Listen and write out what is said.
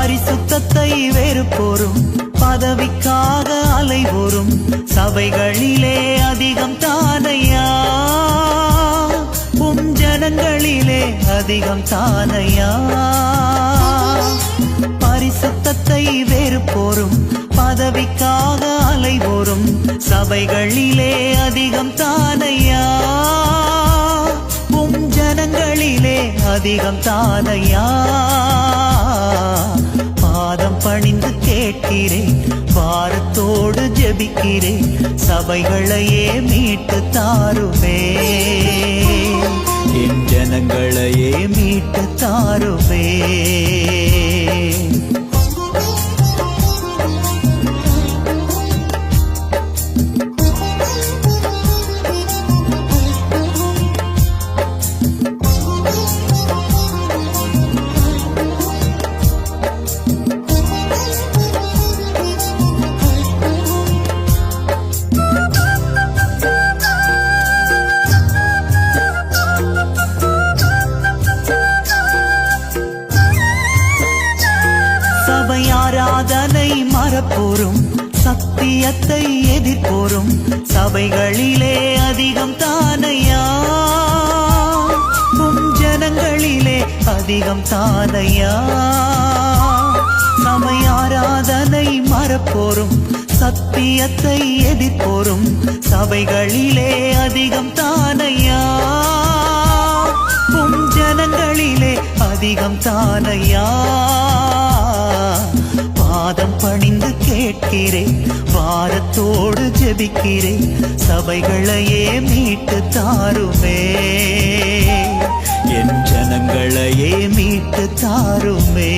பரிசுத்தத்தை வெறுப்போரும் பதவிக்காக அலைவோரும் சபைகளிலே அதிகம் தானையா, உம் ஜனங்களிலே அதிகம் தானையா. பரிசுத்தத்தை வெறுப்போரும் பதவிக்காக அலைவோரும் சபைகளிலே அதிகம் தானையா, உம் ஜனங்களிலே அதிகம் தானையா. பாதம் பணிந்து கேட்கிறேன், பாரத்தோடு ஜெபிக்கிறேன், சபைகளையே மீட்டு தாருமே, என் ஜனங்களையே மீட்டு தாருமே. சபையாராதனை மறப்போரும் சத்தியத்தை எதிர்ப்போரும் சபைகளிலே அதிகம் தானையா, உம் ஜனங்களிலே அதிகம் தானையா. சபையாராதனை மறப்போரும் சத்தியத்தை எதிர்ப்போரும் சபைகளிலே அதிகம் தானையா, உம் ஜனங்களிலே அதிகம் தானையா. பாதம் பணிந்து கேட்கிறேன், வாரத்தோடு ஜெபிக்கிறேன், சபைகளையே மீட்டு தாருமே, என் ஜனங்களையே மீட்டு தாருமே.